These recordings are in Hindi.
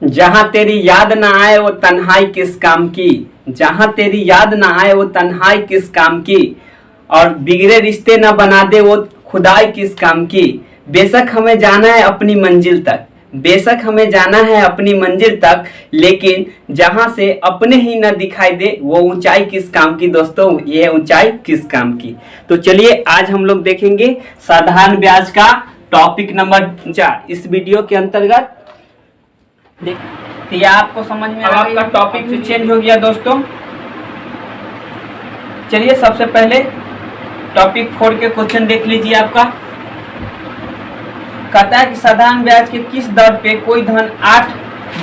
जहां तेरी याद ना आए वो तन्हाई किस काम की। जहां तेरी याद ना आए वो तन्हाई किस काम की। और बिगड़े रिश्ते न बना दे वो खुदाई किस काम की। बेशक हमें जाना है अपनी मंजिल तक, बेशक हमें जाना है अपनी मंजिल तक, लेकिन जहां से अपने ही न दिखाई दे वो ऊंचाई किस काम की। दोस्तों ये ऊंचाई किस काम की। तो चलिए आज हम लोग देखेंगे साधारण ब्याज का टॉपिक नंबर 4 इस वीडियो के अंतर्गत। ये आपको समझ में आपका टॉपिक से चेंज हो गया दोस्तों। चलिए सबसे पहले टॉपिक 4 के क्वेश्चन देख लीजिए। आपका कहता है कि साधारण ब्याज के किस दर पे कोई धन 8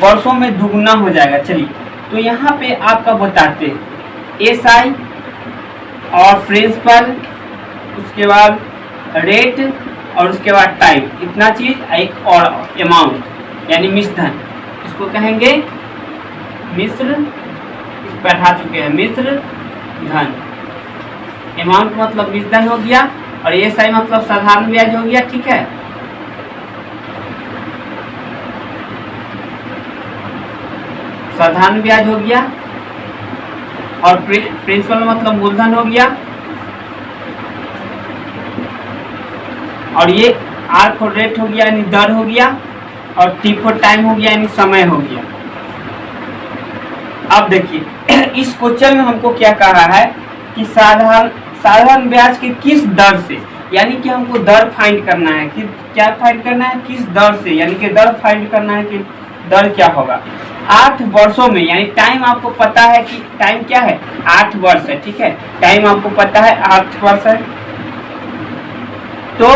वर्षों में दुगुना हो जाएगा। चलिए तो यहाँ पे आपका बताते हैं एसआई और प्रिंसिपल, उसके बाद रेट और उसके बाद टाइम, इतना चीज एक और अमाउंट यानी मिश्रधन, इसको कहेंगे मिश्र, पढ़ा चुके हैं मिश्र धन। अमाउंट मतलब मिश्रधन हो गया और एसआई मतलब साधारण ब्याज हो गया। ठीक है, साधारण ब्याज हो गया और प्रिंसिपल मतलब मूलधन हो गया और ये आर फॉर रेट हो गया यानी दर हो गया और टी फॉर टाइम हो गया यानी समय हो गया। अब देखिए इस क्वेश्चन में हमको क्या कहा है कि साधारण ब्याज के किस दर से, यानी कि हमको दर फाइंड करना है कि क्या फाइंड करना है, किस दर से, यानी कि दर फाइंड करना है कि दर क्या होगा 8 वर्षों में। यानी टाइम आपको पता है कि टाइम क्या है 8 वर्ष है। ठीक है, टाइम आपको पता है 8 वर्ष है, तो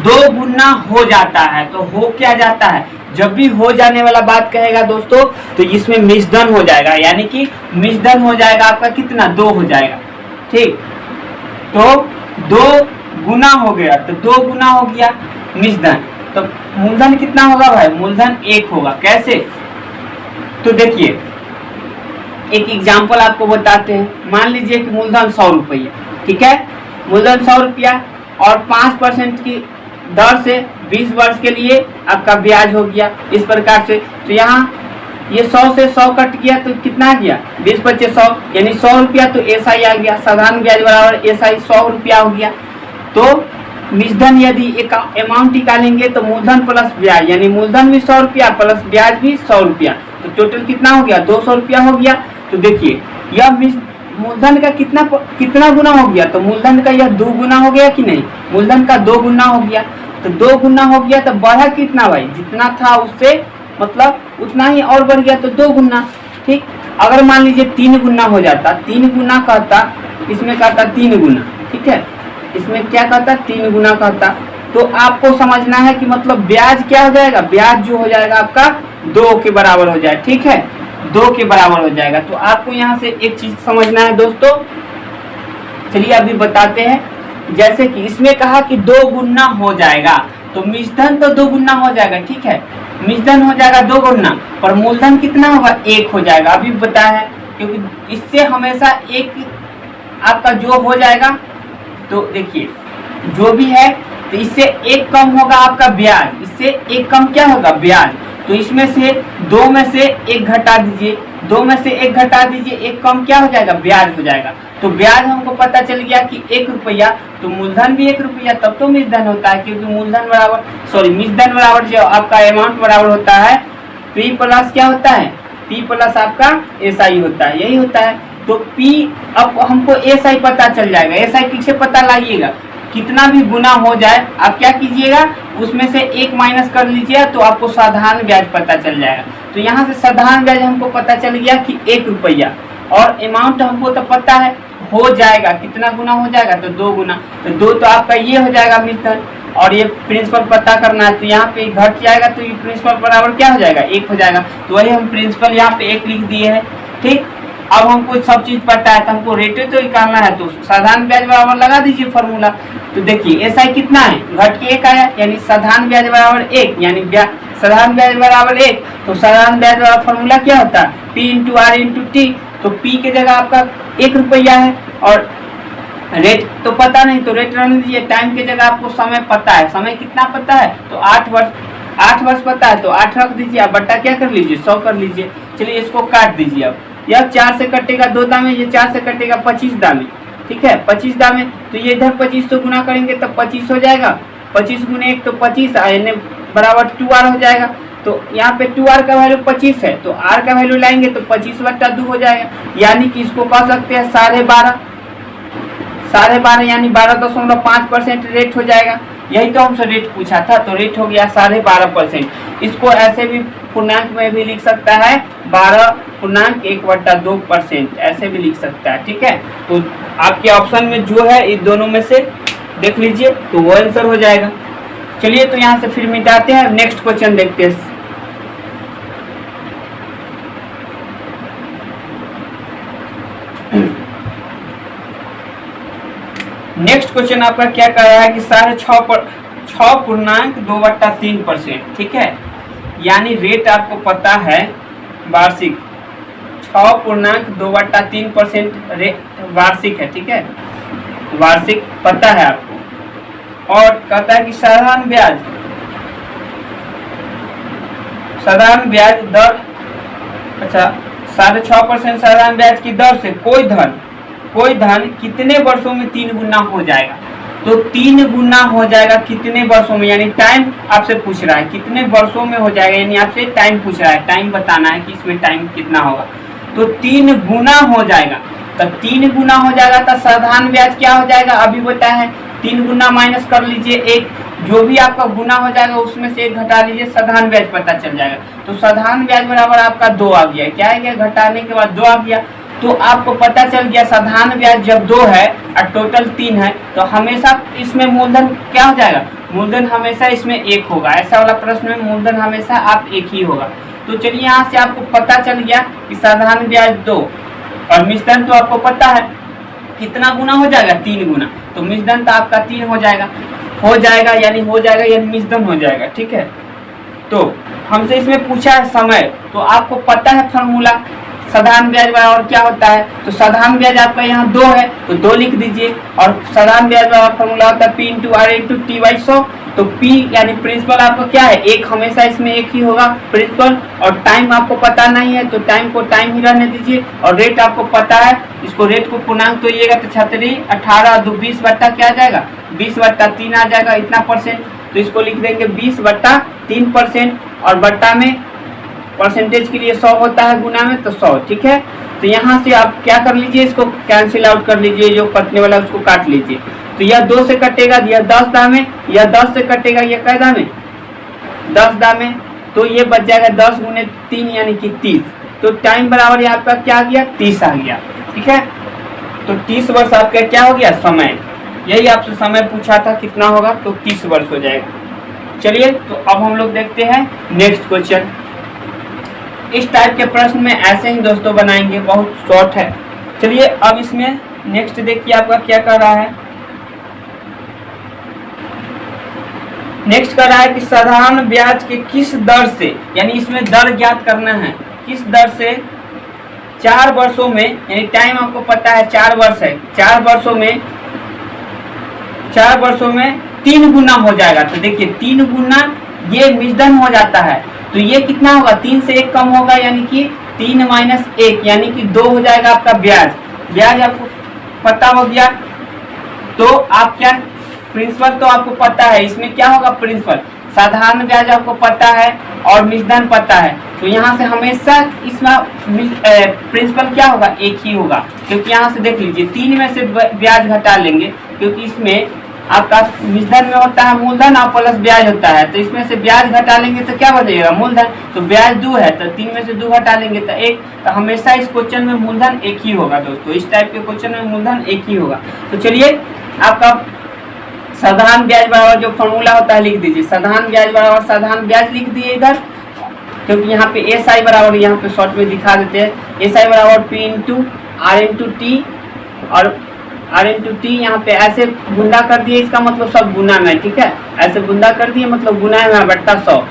2 गुना हो जाता है। तो हो क्या जाता है, जब भी हो जाने वाला बात कहेगा दोस्तों तो इसमें मिश्रधन हो जाएगा, यानी कि मिश्रधन हो जाएगा आपका कितना 2 हो जाएगा। ठीक, तो 2 गुना हो गया तो 2 गुना हो गया मिश्रधन। तो मूलधन कितना होगा भाई, मूलधन 1 होगा। कैसे, तो देखिए एक एग्जांपल आपको बताते हैं। मान लीजिए कि मूलधन 100 रुपया, ठीक है, मूलधन 100 रुपया और 5% की दर से 20 वर्ष के लिए आपका ब्याज हो गया इस प्रकार से। तो यहाँ ये 100 से 100 कट गया तो कितना आ गया 20 बचे 100 यानी 100 रुपया। तो एसआई आ गया, साधारण ब्याज बराबर एसआई 100 रुपया हो गया। तो मिश्रधन यदि एक अमाउंट निकालेंगे तो मूलधन प्लस ब्याज यानी मूलधन भी 100 रुपया प्लस ब्याज भी 100 रुपया, तो टोटल कितना हो गया 200 रुपया हो गया। तो देखिए यह मूलधन का कितना गुना हो गया, तो मूलधन का यह 2 गुना हो गया कि नहीं, मूलधन का 2 गुना हो गया। तो 2 गुना हो गया तो बढ़ा कितना भाई, जितना था उससे मतलब उतना ही और बढ़ गया तो 2 गुना। ठीक, अगर मान लीजिए 3 गुना हो जाता, 3 गुना कहता, इसमें कहता 3 गुना, ठीक है, इसमें क्या कहता 3 गुना कहता। तो आपको समझना है कि मतलब ब्याज क्या हो जाएगा, ब्याज जो हो जाएगा आपका 2 के बराबर हो जाए। ठीक है, 2 के बराबर हो जाएगा। तो आपको यहाँ से एक चीज समझना है दोस्तों। चलिए अभी बताते हैं, जैसे कि इसमें कहा कि 2 गुना हो जाएगा, तो मिश्रधन तो 2 गुना हो जाएगा। ठीक है, मिश्रधन हो जाएगा 2 गुना, पर मूलधन कितना होगा 1 हो जाएगा। अभी बताया है, क्योंकि इससे हमेशा एक आपका जो हो जाएगा, तो देखिए जो भी है तो इससे 1 कम होगा आपका ब्याज, इससे 1 कम क्या होगा ब्याज। तो इसमें से 2 में से 1 घटा दीजिए, 2 में से 1 घटा दीजिए, 1 कम क्या हो जाएगा ब्याज हो जाएगा। तो ब्याज हमको पता चल गया कि 1 रुपया, तो मूलधन भी 1 रुपया, तब तो मिश्रधन होता है, क्योंकि मूलधन बराबर मिश्रधन बराबर जो आपका अमाउंट बराबर होता है पी प्लस क्या होता है, पी प्लस आपका एसआई होता है, यही होता है। तो P अब हमको एसआई पता चल जाएगा। एसआई किससे पता लाइएगा, कितना भी गुना हो जाए आप क्या कीजिएगा उसमें से 1 माइनस कर लीजिए तो आपको साधारण ब्याज पता चल जाएगा। तो यहाँ से साधारण ब्याज हमको पता चल गया कि 1 रुपया, और अमाउंट हमको तो पता है हो जाएगा कितना गुना हो जाएगा, तो 2 गुना। तो 2 तो आपका ये हो जाएगा मिश्रधन, और ये प्रिंसिपल पता करना है तो यहाँ पे घट जाएगा, तो ये प्रिंसिपल बराबर क्या हो जाएगा 1 हो जाएगा। तो वही हम प्रिंसिपल यहाँ पे 1 लिख दिए है। ठीक, अब हमको सब चीज पता है तो हमको रेट तो निकालना है, तो साधारण ब्याज बराबर लगा दीजिए फॉर्मूला। तो देखिए एसआई कितना है, घट के 1 आया, यानी साधारण ब्याज बराबर 1, यानी साधारण ब्याज बराबर 1। तो साधारण ब्याज बराबर फॉर्मूला क्या होता है P into R into T. तो P के जगह आपका 1 रुपया है और रेट तो पता नहीं, तो रेट रहने दीजिए। टाइम के जगह आपको समय पता है, समय कितना पता है, तो 8 वर्ष 8 वर्ष पता है तो 8 रख दीजिए, आप बट्टा क्या कर लीजिए 100 कर लीजिए। चलिए इसको काट दीजिए। अब यह 4 से कटेगा 2 दामे, ये 4 से कटेगा 25 दामे, ठीक है 25 दामे। तो ये इधर 25 से गुना करेंगे तब 25 हो जाएगा, 25 गुने 1 तो 25 बराबर 2r हो जाएगा। तो यहाँ पे 2r का वैल्यू 25 है, तो r का वैल्यू लाएंगे तो 25/2 हो जाएगा, यानी कि इसको कह सकते हैं 12.5 यानी 12.5% रेट हो जाएगा। यही तो हमसे रेट पूछा था, तो रेट हो गया 12.5%। इसको ऐसे भी पूर्णांक में भी लिख सकता है 12.1/2%, ऐसे भी लिख सकता है, ठीक है। तो आपके ऑप्शन में जो है इन दोनों में से देख लीजिए तो वो आंसर हो जाएगा। चलिए तो यहाँ से फिर मिटाते हैं, नेक्स्ट क्वेश्चन देखते हैं। नेक्स्ट क्वेश्चन आपका क्या कर रहा है कि 6.2/3%, ठीक है, यानी रेट आपको पता है वार्षिक 6.2/3% रेट वार्षिक है, ठीक है, वार्षिक पता है आपको। और कहता है कि साधारण ब्याज दर, अच्छा 6.5% साधारण ब्याज की दर से कोई धन कितने वर्षों में 3 गुना हो जाएगा। तो 3 गुना हो जाएगा कितने वर्षों में, यानी टाइम आपसे पूछ रहा है कितने वर्षों में हो जाएगा, यानी आपसे टाइम पूछ रहा है, टाइम बताना है कि इसमें टाइम कितना होगा। तो 3 गुना हो जाएगा, तो 3 गुना हो जाएगा तो साधारण ब्याज क्या हो जाएगा अभी बताया है, 3 गुना माइनस कर लीजिए 1, जो भी आपका गुना हो जाएगा उसमें से 1 घटा लीजिए, साधारण ब्याज पता चल जाएगा। तो साधारण ब्याज बराबर आपका 2 आ गया, क्या आ गया, घटाने के बाद 2 आ गया। तो आपको पता चल गया साधारण ब्याज जब 2 है और टोटल 3 है तो हमेशा इसमें मूलधन क्या हो जाएगा, मूलधन हमेशा इसमें 1 होगा। ऐसा वाला प्रश्न में मूलधन हमेशा आप 1 ही होगा। तो चलिए यहाँ से आपको पता चल गया कि साधारण ब्याज 2 और मिश्रधन तो आपको पता है कितना गुना हो जाएगा, 3 गुना। तो मिश्रधन तो आपका 3 हो जाएगा यानी मिश्रधन हो जाएगा, ठीक है। तो हमसे इसमें पूछा है समय, तो आपको पता है फॉर्मूला साधारण ब्याज बराबर क्या होता है। तो साधारण ब्याज आपका यहाँ 2 है तो 2 लिख दीजिए, और साधारण ब्याज बराबर फॉर्मूला होता है P/R/T/100। तो P यानी प्रिंसिपल आपका क्या है, 1 हमेशा इसमें 1 ही होगा प्रिंसिपल, और टाइम आपको पता नहीं है तो टाइम को टाइम ही रहने दीजिए, और रेट आपको पता है, इसको रेट को पूर्णांक तो ये तो 36 18 2 20 बट्टा क्या आ जाएगा 20/3 आ जाएगा, इतना परसेंट। तो इसको लिख देंगे 20/3%, और बट्टा में परसेंटेज के लिए 100 होता है, गुना में तो 100, ठीक है। तो यहाँ से आप क्या कर लीजिए, इसको कैंसिल आउट कर लीजिए, जो कटने वाला उसको काट लीजिए। तो यह 2 से कटेगा, यह 10 दामे, यह 10 से कटेगा, यह कै दामे 10 दामे, तो ये बच जाएगा 10 गुने 3 यानी कि 30। तो टाइम बराबर ये आपका क्या आ गया 30 आ गया, ठीक है। तो 30 वर्ष आपका क्या हो गया समय, यही आपसे समय पूछा था कितना होगा, तो 30 वर्ष हो जाएगा। चलिए तो अब हम लोग देखते हैं नेक्स्ट क्वेश्चन। इस टाइप के प्रश्न में ऐसे ही दोस्तों बनाएंगे, बहुत शॉर्ट है। चलिए अब इसमें नेक्स्ट देखिए आपका क्या कर रहा है। नेक्स्ट कर रहा है कि साधारण ब्याज के किस दर से, यानी इसमें दर ज्ञात करना है, किस दर से 4 वर्षों में, यानी टाइम आपको पता है 4 वर्ष है, 4 वर्षों में 3 गुना हो जाएगा। तो देखिए 3 गुना ये मिश्रधन हो जाता है, तो ये कितना होगा 3 से 1 कम होगा, यानी कि 3 - 1 यानी कि 2 हो जाएगा आपका ब्याज आपको पता हो गया। तो आप क्या प्रिंसिपल तो आपको पता है, इसमें क्या होगा प्रिंसिपल, साधारण ब्याज आपको पता है और मिश्रधन पता है, तो यहाँ से हमेशा इसमें प्रिंसिपल क्या होगा 1 ही होगा, क्योंकि यहाँ से देख लीजिए 3 में से ब्याज घटा लेंगे, क्योंकि इसमें आपका मिश्रधन में होता है मूलधन और प्लस ब्याज होता है, तो इसमें से ब्याज घटा लेंगे तो क्या बचेगा मूलधन। तो ब्याज 2 है तो 3 में से 2 घटा लेंगे तो 1, तो हमेशा इस क्वेश्चन में मूलधन 1 ही होगा दोस्तों, इस टाइप के क्वेश्चन में मूलधन 1 ही होगा। तो चलिए आपका साधारण ब्याज बराबर जो फॉर्मूला होता है लिख दीजिए, साधारण ब्याज बराबर साधारण ब्याज लिख दिए इधर, क्योंकि यहाँ पे SI बराबर यहाँ पे शॉर्ट में दिखा देते हैं, SI बराबर P/R/T और R/T यहाँ पे ऐसे गुना कर दिए, इसका मतलब सब गुना में, ठीक है, ऐसे गुना कर दिए मतलब गुना में बट्टा 100।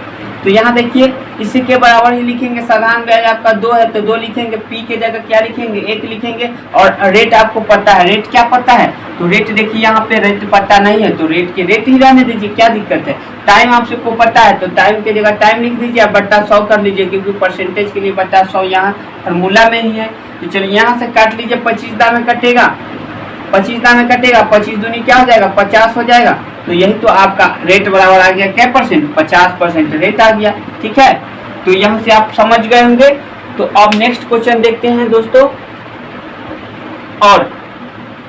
तो यहाँ देखिए इसी के बराबर ही लिखेंगे, साधारण ब्याज आपका 2 है तो 2 लिखेंगे, P के जगह क्या लिखेंगे 1 लिखेंगे, और रेट आपको पता है, रेट क्या पता है, तो रेट देखिए यहाँ पे रेट पता नहीं है तो रेट के रेट ही रहने दीजिए, क्या दिक्कत है। टाइम आप सबको पता है, तो टाइम की जगह टाइम लिख दीजिए, आप बट्टा 100 कर लीजिए, क्योंकि परसेंटेज के लिए बट्टा 100 यहाँ फार्मूला में ही है। तो चलिए यहाँ से काट लीजिए, 25 दाम में कटेगा, 25 दाम में कटेगा, 25 दूनी क्या हो जाएगा, 50 हो जाएगा। तो यही तो आपका रेट बराबर आ गया क्या परसेंट, 50% रेट आ गया। ठीक है, तो यहाँ से आप समझ गए होंगे। तो अब नेक्स्ट क्वेश्चन देखते हैं दोस्तों। और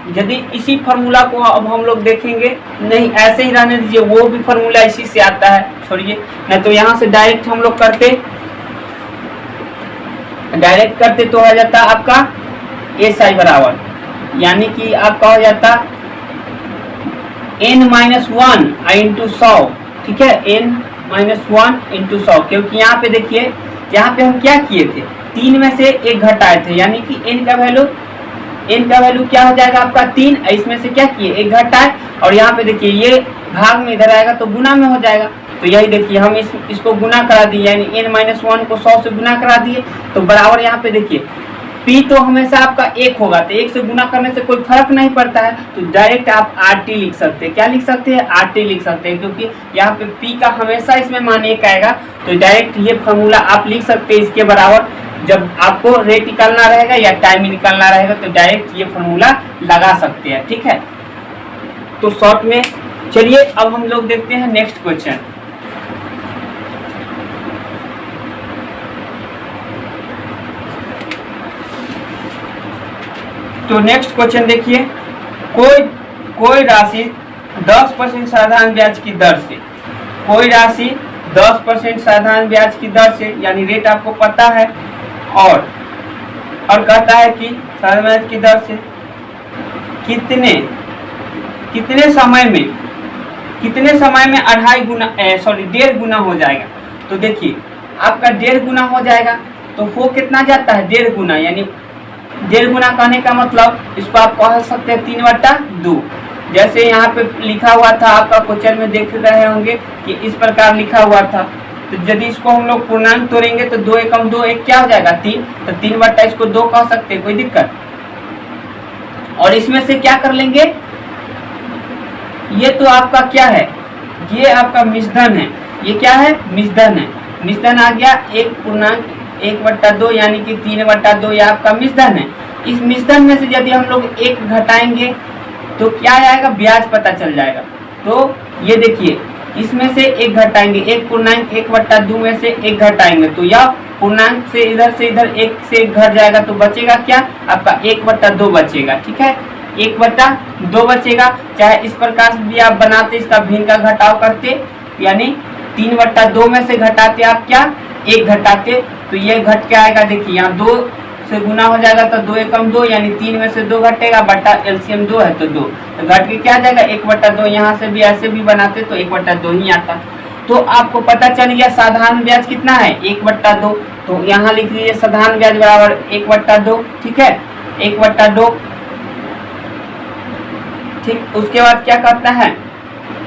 यदि इसी फार्मूला को अब हम लोग देखेंगे, नहीं ऐसे ही रहने दीजिए, वो भी फार्मूला इसी से आता है, छोड़िए। नहीं तो यहाँ से डायरेक्ट हम लोग करते तो हो जाता आपका SI बराबर, यानी कि आपका हो जाता n-1 इंटू 100। ठीक है, n-1 इंटू 100, क्योंकि यहाँ पे देखिए, यहाँ पे हम क्या किए थे, 3 में से 1 घटाए थे, यानी कि n का वैल्यू क्या हो जाएगा आपका 3, इसमें से क्या किए 1 घटाए, और यहाँ पे देखिए ये भाग में इधर आएगा तो गुना में हो जाएगा। तो यही देखिए हम इसको गुना करा दिए, यानी n-1 को 100 से गुना करा दिए, तो बराबर यहाँ पे देखिए P तो हमेशा आपका 1 होगा, तो 1 से गुना करने से कोई फर्क नहीं पड़ता है, तो डायरेक्ट आप RT लिख सकते हैं। क्या लिख सकते हैं, RT लिख सकते हैं, क्योंकि यहाँ पे P का हमेशा इसमें मान 1 आएगा। तो डायरेक्ट ये फार्मूला आप लिख सकते हैं इसके बराबर। जब आपको रेट निकालना रहेगा या टाइम निकालना रहेगा तो डायरेक्ट ये फार्मूला लगा सकते हैं। ठीक है, तो शॉर्ट में चलिए अब हम लोग देखते हैं नेक्स्ट क्वेश्चन। तो नेक्स्ट क्वेश्चन देखिए, कोई राशि 10% साधारण ब्याज की दर से, कोई राशि 10% साधारण ब्याज की दर से, यानी रेट आपको पता है, और कहता है कि साधारण ब्याज की दर से कितने समय में 1.5 गुना हो जाएगा। तो देखिए आपका 1.5 गुना हो जाएगा, तो हो कितना जाता है 1.5 गुना, यानी 1.5 गुना कहने का मतलब इसको आप कह सकते हैं 3/2। जैसे यहाँ पे लिखा हुआ था, आपका क्वेश्चन में देख रहे होंगे कि इस प्रकार लिखा हुआ था। तो यदि इसको हम लोग पूर्णांक तोड़ेंगे तो 2 एकम 2 एक क्या हो जाएगा 3, तो 3 बट्टा इसको 2 कह सकते हैं, कोई दिक्कत। और इसमें से क्या कर लेंगे, ये तो आपका क्या है, ये आपका मिश्रण है, ये क्या है मिश्रण है, मिश्रण आ गया 1.2 यानी कि 3/2, ये आपका मिश्रण है। इस मिश्रण में से यदि हम लोग 1 घटाएंगे तो क्या आएगा, ब्याज पता चल जाएगा। तो ये देखिए इसमें से 1 घटाएंगे, 1.1/2 में से 1 घटाएंगे, तो यह पूर्णांक से इधर 1 से 1 घट जाएगा, तो बचेगा क्या आपका 1/2 बचेगा। ठीक है, 1/2 बचेगा। चाहे इस प्रकार से भी आप बनाते, इसका भिन्न का घटाव करते, यानी 3/2 में से घटाते आप क्या 1 घटाते, तो ये घट के आएगा। देखिए यहाँ 2 से गुना हो जाएगा तो 2 एकम 2, यानी 3 में से 2 घटेगा, बट्टा LCM 2 है तो 2, तो घट के क्या जाएगा 1/2। यहाँ से भी ऐसे भी बनाते तो 1/2 ही आता। तो आपको पता चल गया साधारण ब्याज कितना है 1/2। तो यहाँ लिख लीजिए साधारण ब्याज बराबर 1/2। ठीक है, 1/2। ठीक, उसके बाद क्या करता है,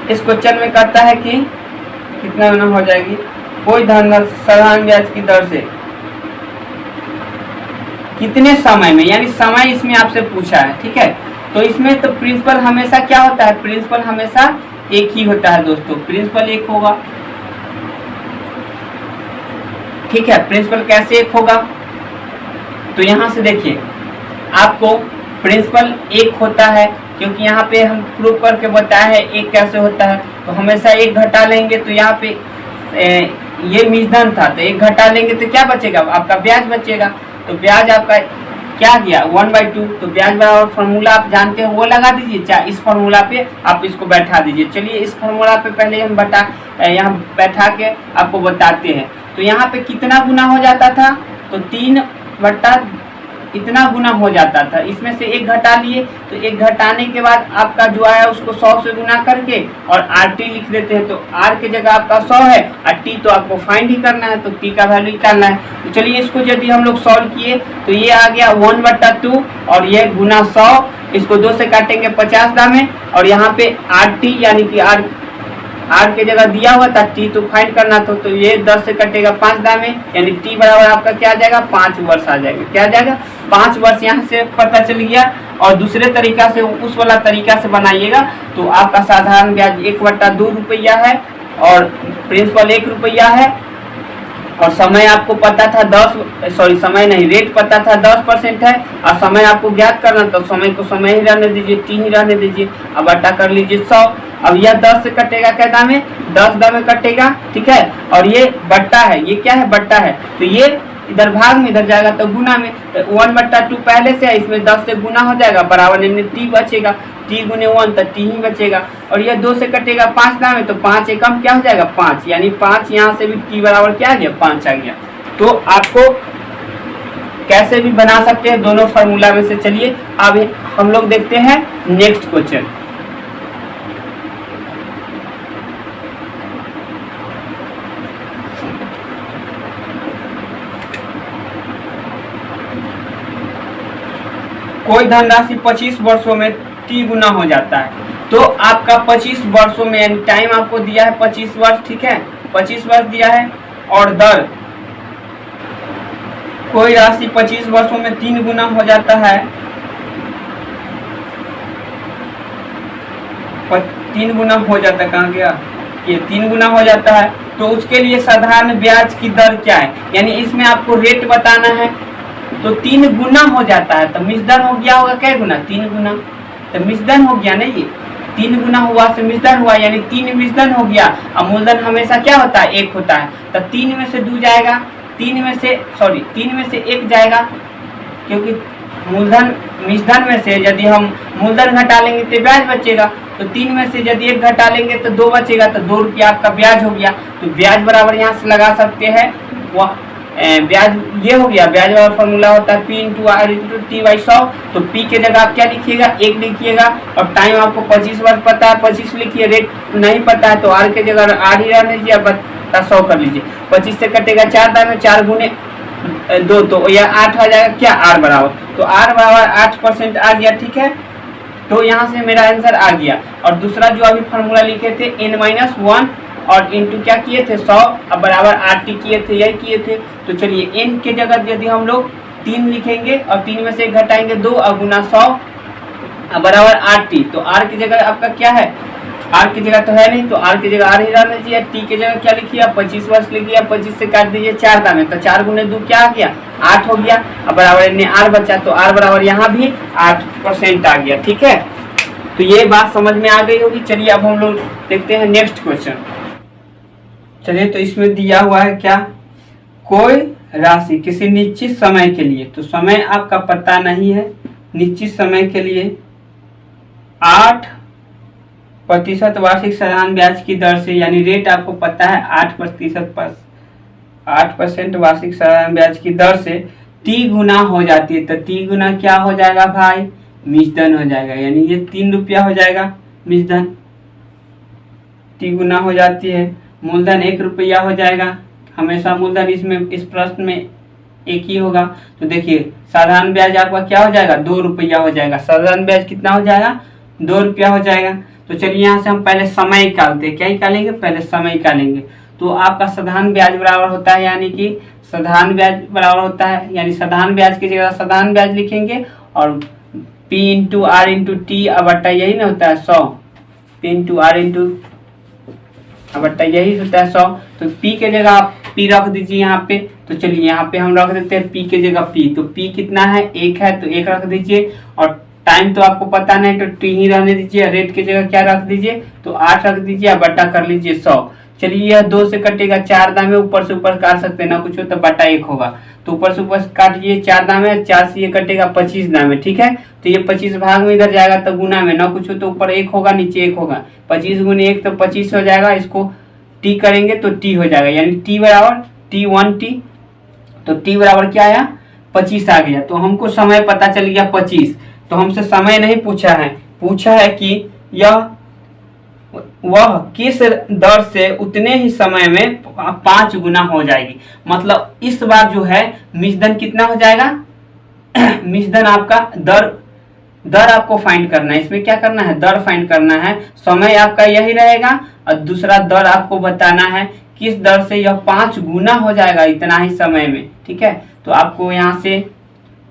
इस क्वेश्चन में कहता है कि कितना गुना हो जाएगी कोई धन साधारण ब्याज की दर से कितने समय में, यानी समय इसमें आपसे पूछा है। ठीक है, तो इसमें तो प्रिंसिपल हमेशा क्या होता है, प्रिंसिपल हमेशा एक ही होता है दोस्तों, प्रिंसिपल एक होगा। ठीक है, प्रिंसिपल कैसे एक होगा, तो यहाँ से देखिए आपको प्रिंसिपल एक होता है, क्योंकि यहाँ पे हम प्रूव करके बताया है एक कैसे होता है। तो हमेशा 1 घटा लेंगे, तो यहाँ पे ये मिश्रण था, तो 1 घटा लेंगे तो क्या बचेगा आपका ब्याज बचेगा। तो ब्याज आपका क्या गया 1/2। तो ब्याज बराबर फार्मूला आप जानते हैं वो लगा दीजिए, चाहे इस फार्मूला पे आप इसको बैठा दीजिए। चलिए इस फार्मूला पे पहले हम यहाँ बैठा के आपको बताते हैं। तो यहाँ पे कितना गुना हो जाता था, तो 3 इतना गुना हो जाता था। इसमें से 1 घटा लिए, तो 1 घटाने के बाद आपका जो आया उसको 100 से गुना करके और RT लिख देते हैं। तो R की जगह आपका 100 है और T तो आपको फाइंड ही करना है, तो T का वैल्यू निकालना है। तो चलिए इसको यदि हम लोग सॉल्व किए तो ये आ गया 1/2 और ये गुना 100, इसको 2 से काटेंगे 50 दामे, और यहाँ पे RT यानी कि R के जगह दिया हुआ था T तो फाइंड करना था, तो ये 10 से कटेगा 5 दामे, यानी T बराबर आपका क्या आ जाएगा 5 वर्ष आ जाएगा। क्या आ जाएगा 5 वर्ष, यहाँ से पता चल गया। और दूसरे तरीका से उस वाला तरीका से बनाइएगा तो आपका साधारण ब्याज 1/2 रुपया है, और प्रिंसिपल 1 रुपया है, और समय आपको पता था समय नहीं, रेट पता था 10% है, और समय आपको ज्ञात करना, तो समय को समय ही रहने दीजिए, टी ही रहने दीजिए। अब बटा कर लीजिए 100। अब यह 10 से कटेगा, क्या दाम है, 10 दाम में कटेगा, ठीक है। और ये बट्टा है, ये क्या है, बट्टा है, तो ये इधर भाग में, इधर जाएगा तो गुना में, तो 1/2 पहले से है, इसमें 10 से गुना हो जाएगा, बराबर इनमें टी बचेगा, टी गुने 1 तो टी ही बचेगा। और यह 2 से कटेगा 5 दाम में, तो 5 एकम क्या हो जाएगा, 5, यानी 5 यहाँ से भी टी बराबर क्या आ गया, 5 आ गया। तो आपको कैसे भी बना सकते हैं दोनों फार्मूला में से। चलिए अब हम लोग देखते हैं नेक्स्ट क्वेश्चन। कोई धनराशि 25 वर्षों में टी गुना हो जाता है, तो आपका 25 वर्षों में, यानी टाइम आपको दिया है 25 वर्ष, ठीक है, 25 वर्ष दिया है, और दर, कोई राशि 25 वर्षों में 3 गुना हो जाता है, 3 गुना हो जाता है, कहाँ गया ये, 3 गुना हो जाता है, तो उसके लिए साधारण ब्याज की दर क्या है, यानी इसमें आपको रेट बताना है। तो 3 गुना हो जाता है, तो मिश्रण हो गया होगा क्या गुना, 3 गुना, तो मिश्रण हो गया ना, ये 3 गुना हुआ से मिश्रण हुआ, यानी 3 मिश्रण हो गया। अब मूलधन हमेशा क्या होता है, 1 होता है, तो 3 में से 2 जाएगा, 3 में से 1 जाएगा, क्योंकि मूलधन मिश्रण में से यदि हम मूलधन घटा लेंगे तो ब्याज बचेगा, तो 3 में से यदि 1 घटा लेंगे तो 2 बचेगा, तो 2 रुपया आपका ब्याज हो गया। तो ब्याज बराबर यहाँ से लगा सकते हैं, वह ब्याज ये हो गया, ब्याज वाला फॉर्मूला होता है P × R × T/100। तो P के जगह आप क्या लिखिएगा, 1 लिखिएगा, और टाइम आपको 25 वर्ष पता है, 25 लिखिए, रेट नहीं पता है तो R के जगह R ही रहने दीजिए, बता 100 कर लीजिए। 25 से कटेगा 4 दाम में, 4 गुने 2, तो यह 8 आ जाएगा, क्या R बराबर, तो R बराबर 8% आ गया, ठीक है। तो यहाँ से मेरा आंसर आ गया। और दूसरा जो अभी फॉर्मूला लिखे थे n-1 और इंटू क्या किए थे 100, अब बराबर RT किए थे, यही किए थे। तो चलिए n के जगह यदि हम लोग 3 लिखेंगे और 3 में से 1 घटाएंगे 2 और गुना 100 बराबर RT, तो R की जगह आपका क्या है, R की जगह तो है नहीं, तो R की जगह R ही रहना चाहिए। T की जगह क्या लिखिए, 25 वर्ष लिखिए, 25 से काट दीजिए 4 दाम में, तो 4 गुने 2 क्या आ गया, 8 हो गया। अब बराबर इन्हें R बचा, तो R बराबर यहाँ भी 8% आ गया, ठीक है। तो ये बात समझ में आ गई होगी। चलिए अब हम लोग देखते हैं नेक्स्ट क्वेश्चन। चलिए, तो इसमें दिया हुआ है क्या, कोई राशि किसी निश्चित समय के लिए, तो समय आपका पता नहीं है, निश्चित समय के लिए 8% वार्षिक साधारण ब्याज की दर से, यानी रेट आपको पता है 8% वार्षिक साधारण ब्याज की दर से टी गुना हो जाती है, तो टी गुना क्या हो जाएगा भाई, मिश्रण हो जाएगा, यानी ये 3 रुपया हो जाएगा मिश्रण, टी गुना हो जाती है, मूलधन 1 रुपया हो जाएगा, हमेशा मूलधन इसमें इस प्रश्न में एक ही होगा। तो देखिए साधारण ब्याज आपका क्या हो जाएगा, 2 रुपया हो जाएगा, साधारण ब्याज कितना हो जाएगा, 2 रुपया हो जाएगा। तो चलिए यहाँ से हम पहले समय निकालते हैं, क्या निकालेंगे, पहले समय निकालेंगे। तो आपका साधारण ब्याज बराबर होता है, यानी कि साधारण ब्याज बराबर होता है, यानी साधारण ब्याज की जगह साधारण ब्याज लिखेंगे, और P × R × T बट्टा यही ना होता है 100, P × R × बट्टा यही होता है 100। तो P के जगह आप P रख दीजिए यहाँ पे। तो चलिए यहाँ पे हम रख देते हैं P के जगह P, तो P कितना है, 1 है, तो 1 रख दीजिए, और टाइम तो आपको पता नहीं, तो T ही रहने दीजिए, रेट की जगह क्या रख दीजिए, तो 8 रख दीजिए, बट्टा कर लीजिए 100। चलिए यह 2 से कटेगा 4 दाम में, ऊपर से ऊपर काट सकते हैं ना कुछ हो, तो बटा 1 होगा, तो ऊपर से ऊपर काटिए 4 दाम में, 4 से ये कटेगा 25 दाम में, ठीक है। तो ये 25 भाग में इधर जाएगा, तो गुना में ना कुछ हो तो ऊपर 1 होगा, नीचे 1 होगा, 25 गुने 1 तो 25 हो जाएगा, इसको टी करेंगे तो टी हो जाएगा, यानी टी बराबर T1T, तो टी बराबर क्या आया, 25 आ गया। तो हमको समय पता चल गया 25, तो हमसे समय नहीं पूछा है, पूछा है कि यह वह किस दर से उतने ही समय में 5 गुना हो जाएगी। मतलब इस बार जो है मिश्रण कितना हो जाएगा, मिश्रण आपका दर आपको फाइंड करना है, इसमें क्या करना है, दर फाइंड करना है। समय आपका यही रहेगा, और दूसरा दर आपको बताना है किस दर से यह 5 गुना हो जाएगा इतना ही समय में, ठीक है। तो आपको यहाँ से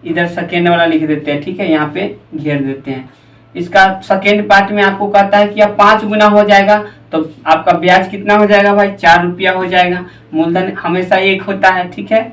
इधर सेकेंड वाला लिख देते हैं, ठीक है, यहाँ पे घेर देते हैं, इसका सेकेंड पार्ट में आपको कहता है कि अब 5 गुना हो जाएगा तो आपका ब्याज कितना हो जाएगा भाई, 4 रुपया हो जाएगा। मूलधन हमेशा 1 होता है, ठीक है।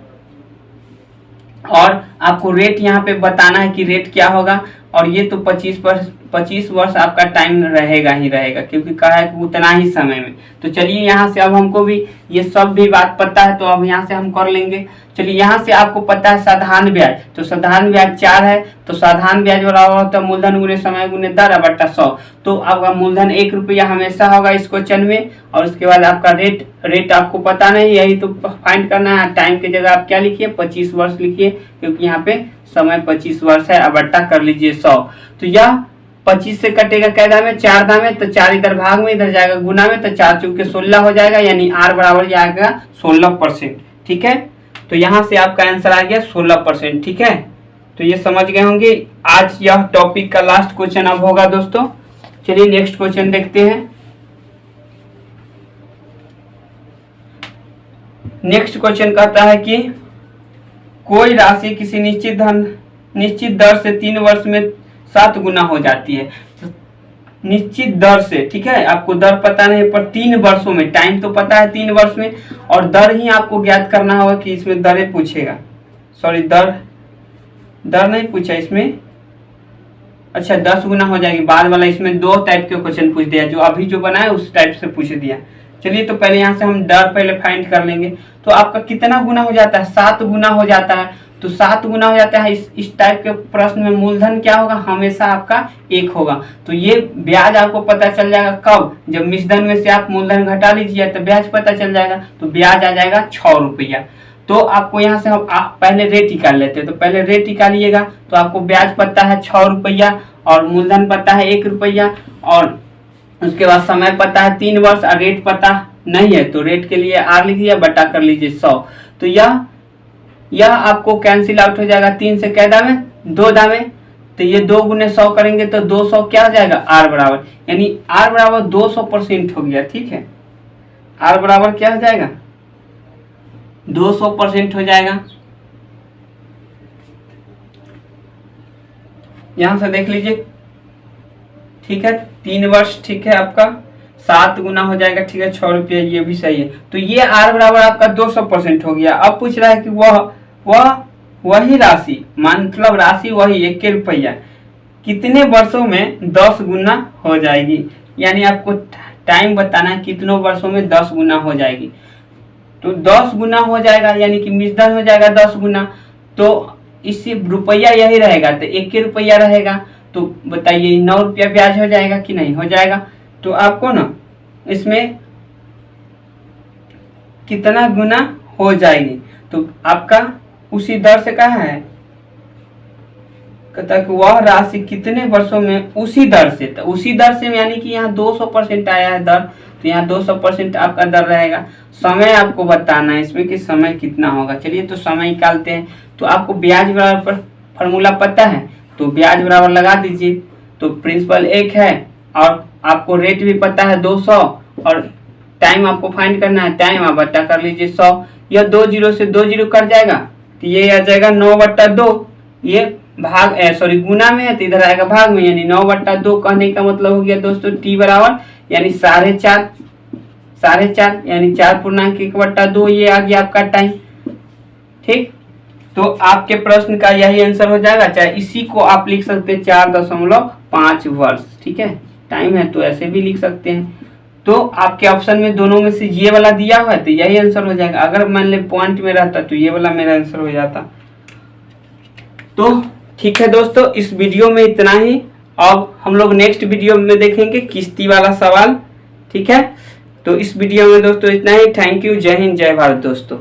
और आपको रेट यहाँ पे बताना है कि रेट क्या होगा, और ये तो 25 वर्ष आपका टाइम रहेगा ही रहेगा, क्योंकि कहा है कि उतना ही समय में। तो चलिए यहाँ से अब हमको भी ये सब भी बात पता है, तो अब यहाँ से हम कर लेंगे। चलिए यहाँ से आपको पता है साधारण ब्याज, तो साधारण ब्याज 4 है, तो साधारण ब्याज बराबर होता है मूलधन गुने समय गुने दर बटा 100। तो आपका मूलधन 1 रुपया हमेशा होगा इस क्वेश्चन में, और उसके बाद आपका रेट आपको पता नहीं, यही तो फाइंड करना है। टाइम की जगह आप क्या लिखिए, 25 वर्ष लिखिए, क्योंकि यहाँ पे समय 25 वर्ष है। अब बट्टा कर लीजिए 100, तो यह 25 से कटेगा क्या दाम, 4 दाम है, तो 4 इधर भाग में, इधर जाएगा गुना में, तो 4 चौके 16 हो जाएगा, यानी आर बराबर जाएगा 16%, ठीक है। तो यहाँ से आपका आंसर आ गया 16%, ठीक है। तो ये समझ गए होंगे। आज यह टॉपिक का लास्ट क्वेश्चन अब होगा दोस्तों। चलिए नेक्स्ट क्वेश्चन देखते हैं। नेक्स्ट क्वेश्चन कहता है कि कोई राशि किसी निश्चित दर से 3 वर्ष में 7 गुना हो जाती है। निश्चित दर से, ठीक है, आपको दर पता नहीं पर 3 वर्षों में, टाइम तो पता है 3 वर्ष में, और दर ही आपको ज्ञात करना होगा कि इसमें दरें पूछेगा, सॉरी दर नहीं पूछा इसमें। अच्छा 10 गुना हो जाएगी, बाद वाला इसमें 2 टाइप के क्वेश्चन पूछ दिया, जो अभी जो बना है उस टाइप से पूछ दिया। चलिए तो पहले यहाँ से हम दर पहले फाइंड कर लेंगे। तो आपका कितना गुना हो जाता है, 7 गुना हो जाता है। तो 7 गुना हो जाता है इस टाइप के प्रश्न में मूलधन क्या होगा, हमेशा आपका 1 होगा। तो ये ब्याज आपको पता चल जाएगा कब, जब मिश्रधन में से आप मूलधन घटा लीजिए तो ब्याज पता चल जाएगा। तो ब्याज आ जाएगा 6 रुपया। तो आपको यहाँ से हम पहले रेट निकाल लेते हैं, तो पहले रेट निकालिएगा। तो आपको ब्याज पता है 6 रुपया, और मूलधन पता है 1 रुपया, और उसके बाद समय पता है 3 वर्ष, और रेट पता नहीं है, तो रेट के लिए आर लिखिए, बटा कर लीजिए 100। तो यह आपको कैंसिल आउट हो जाएगा, 3 से क्या दाम है, 2 दाम है। तो ये 2 गुने 100 करेंगे तो 200 क्या हो जाएगा, आर बराबर, यानी आर बराबर 200% हो गया, ठीक है। आर बराबर क्या हो जाएगा, 200% हो जाएगा। यहां से देख लीजिए, ठीक है, 3 वर्ष, ठीक है, आपका 7 गुना हो जाएगा, ठीक है, 6 रुपया, ये भी सही है। तो ये आर बराबर आपका 200% हो गया। अब पूछ रहा है कि वही राशि, मतलब राशि वही 1 रुपया कितने वर्षों में 10 गुना हो जाएगी, यानी आपको टाइम बताना है कितनों वर्षों में 10 गुना हो जाएगी। तो 10 गुना हो जाएगा, यानी कि मिश्रधन हो जाएगा 10 गुना, तो इससे रुपया यही रहेगा, तो 1 रुपया रहेगा। तो बताइए 9 रुपया ब्याज हो जाएगा कि नहीं हो जाएगा। तो आपको ना इसमें कितना गुना हो जाएगी, तो आपका उसी दर से कहा है, कहता है कि वह राशि कितने वर्षों में उसी दर से, तो उसी दर से यानी कि यहाँ 200% आया है दर, तो यहाँ 200% आपका दर रहेगा। समय आपको बताना है इसमें कि समय कितना होगा। चलिए तो समय निकालते हैं। तो आपको ब्याज बराबर फॉर्मूला पता है, तो ब्याज बराबर लगा दीजिए। तो प्रिंसिपल 1 है, और आपको रेट भी पता है 200, और टाइम आपको फाइंड करना है, टाइम आप बट्टा कर लीजिए 100। यह 2 जीरो से 2 जीरो कट जाएगा, तो ये आ जाएगा 9/2। ये भाग सॉरी गुना में है, तो इधर आएगा भाग में, यानी 9/2 कहने का मतलब हो गया दोस्तों टी बराबर, यानी 4.5 यानी 4.1/2, ये आ गया आपका टाइम, ठीक। तो आपके प्रश्न का यही आंसर हो जाएगा। चाहे इसी को आप लिख सकते हैं 4.5 वर्ष, ठीक है, टाइम है तो ऐसे भी लिख सकते हैं। तो आपके ऑप्शन में दोनों में से ये वाला दिया हुआ है, तो यही आंसर हो जाएगा। अगर मान ले पॉइंट में रहता तो ये वाला मेरा आंसर हो जाता। तो ठीक है दोस्तों, इस वीडियो में इतना ही। अब हम लोग नेक्स्ट वीडियो में देखेंगे किस्ती वाला सवाल, ठीक है। तो इस वीडियो में दोस्तों इतना ही। थैंक यू, जय हिंद, जय भारत दोस्तों।